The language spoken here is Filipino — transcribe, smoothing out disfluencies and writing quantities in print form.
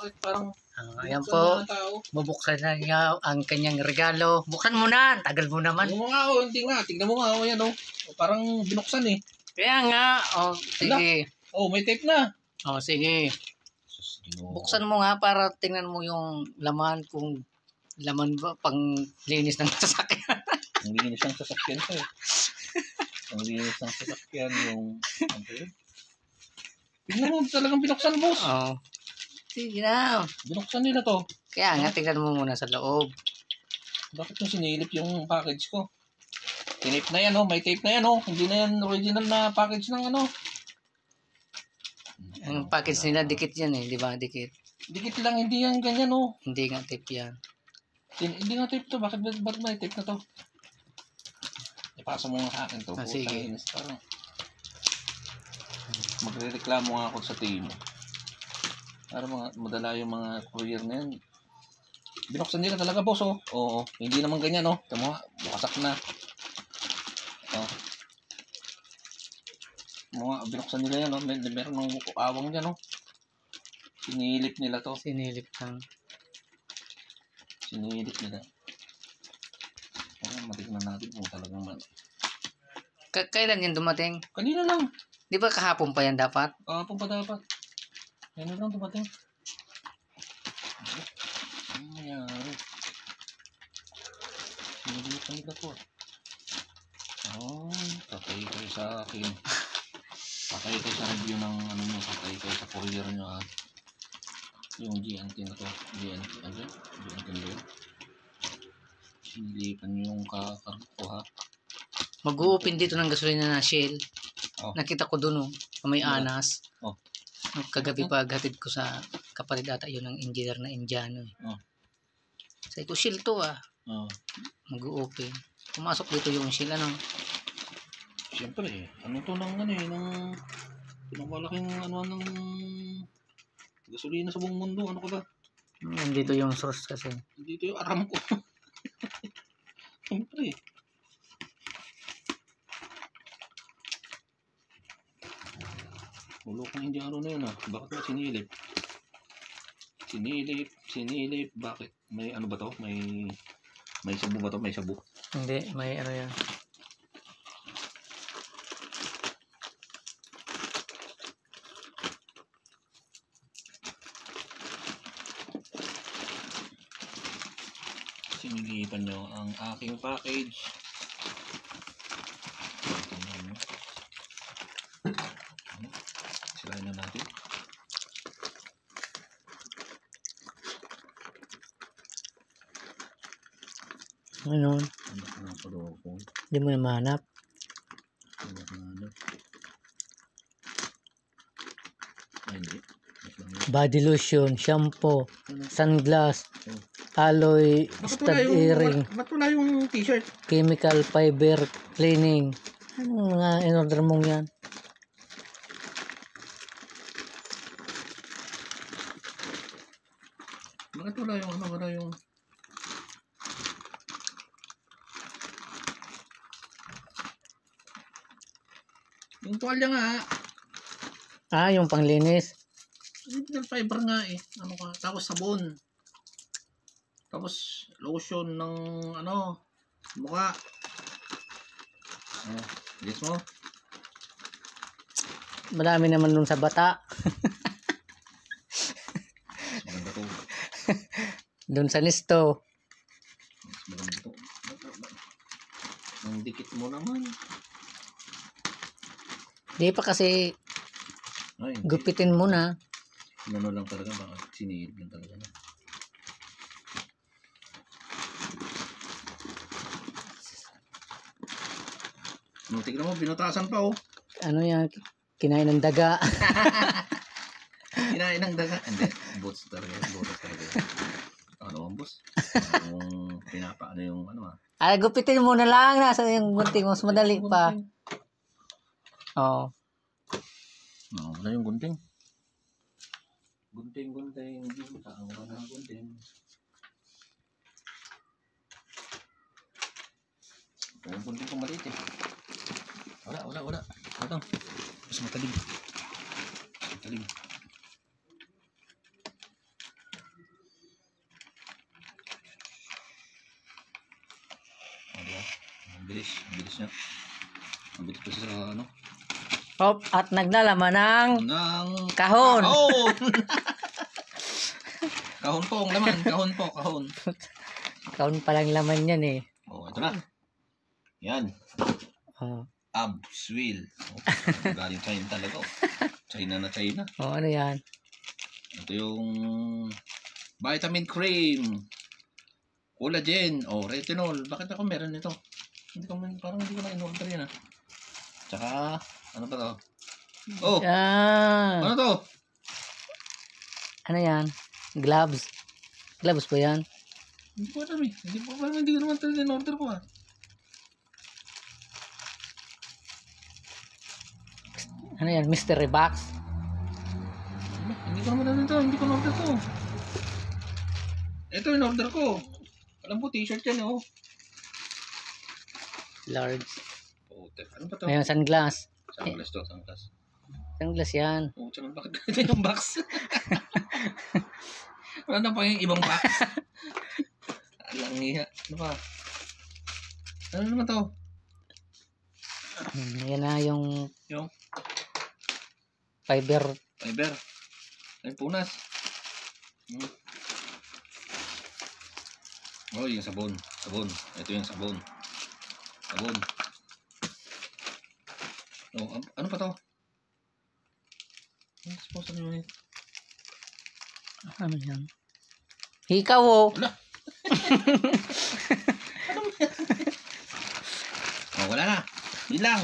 Bakit parang Ayan po, bubuksan na niya ang kanyang regalo. Buksan mo na, tagal mo naman. Ano mo nga, hindi nga. Tignan mo nga, yan parang binuksan eh. Kaya nga, sige. May tape na. Sige. Buksan mo nga para tingnan mo yung laman, kung laman ba pang linis ng sasakyan. Ang linis ng sasakyan ko eh. Ang linis ng sasakyan yung... Tingnan mo, talagang binuksan, boss. Sige na. Binuksan nila to. Kaya nga, tingnan mo muna sa loob. Bakit yung sinilip yung package ko? Tinip na yan, may tape na yan, Hindi na yan original na package ng Ang package nila, dikit yan eh, di ba? Dikit. Dikit lang, hindi yan ganyan, Hindi nga tape yan. Hindi nga tape to. Bakit may tape na to? Ipasa mo nga sa akin to. Sige. Parang magre-reklamo nga ako sa team. Para madala yung mga courier na yan. Binuksan nila talaga, boss, Oo. Hindi naman ganyan, Tama, bukasak na. Binuksan nila yan, Meron ng awang dyan, Sinilip nila to. Sinilip lang. Sinilip nila. Matignan natin kung talagang Kailan yan dumating? Kanina lang. Di ba kahapon pa yan dapat? Kahapon pa dapat. Kanina lang dumating. Ano nangyari? Sinilipan nila to. Patay kayo sa akin. Patay kayo sa review ng patay kayo sa courier nyo, Yung GNT na to. GNT na yun. Sinilipan nyo yung kakargo ko, Mag-uupin dito ng gasolina na Shell. Nakita ko dun, may anas. Kagabi pa hatid ko sa kapatid ata yun ng engineer na Indiano. Sabi ko, Shell to Mag-uupin. Pumasok dito yung Shell, Siyempre, to ng ng pinakamalaking ng gasolina sa buong mundo, ka ba? Dito yung source kasi. Dito yung Aramco. Siyempre. Ulo kong Indiano na yun, Bakit ba sinilip? Sinilip. Bakit? May ba to? May sabu ba to? May sabu? Hindi, may yan. Sinilipan nyo ang aking package. Silayin na natin. Ano? Hindi mo na mahanap. Body lotion, shampoo, sunglass, alloy, stud earring, Ba't wala yung t-shirt? chemical fiber cleaning. Ano nga in-order mong yan? Bakit wala yung yung tuwalya nga. Yung panglinis. Original fiber nga tapos sabon. Tapos lotion ng mukha. Gets mo? Marami naman dun sa bata. Maganda to. Dun sa listo. Maganda to. Ang dikit mo naman. Di pa kasi gupitin mo na. Lang talaga, baka sinilip lang talaga na. Tignan mo, binutasan pa Ano yan? Kinain ng daga. Kinain ng daga? Hindi, bots talaga. Ano ang boss? Pinapaano yung Gupitin mo na lang. Nasa yung gunting. Mas madali pa. Wala yung gunting. Gunting. Saan ka na gunting? Yung gunting ko maliit Wala. Ito. Mas matalim. Bilis. Bilis niya. Ang bilis pa siya sa ano. Hop, at naglalaman ng Ng kahon. kahon! Kahon po ang laman. Kahon po. Kahon. Kahon palang laman yan eh. Oh, ito na. Yan. Oh. Abswil. Oh, galing China talaga. Oh. China na China. Oh, ano yan? Ito yung vitamin cream. Collagen. Oh, retinol. Bakit ako meron nito? Parang hindi ko na in-order yan, ah. Tsaka, ano pa to? Oh! Yan. Ano to? Ano yan? Gloves. Gloves ba yan? Hindi ko alam eh. Hindi ko naman ito in-order ko, ah. Ano yan? Mystery box? Hindi ko naman alam ito. Hindi ko in-order to. Ito in-order ko. Alam po, t-shirt yan, oh. Large. Oh, ano ba to? Ayun, sunglass. Sunglass to, sunglass. Sunglass yan. Oh, tsaka bakit ganito yung box? Wala na pa yung ibang box. Alang niya. Ano pa? Ano naman to? Yan na yung Yung fiber. fiber. Ay, punas. Oh, yung sabon. Sabon. Ito yung sabon. Sabon. Oh, ano pa to? Ano sponsor nyo yun? Ano yan? Ikaw oh. Wala. Oh, wala na. Yun lang.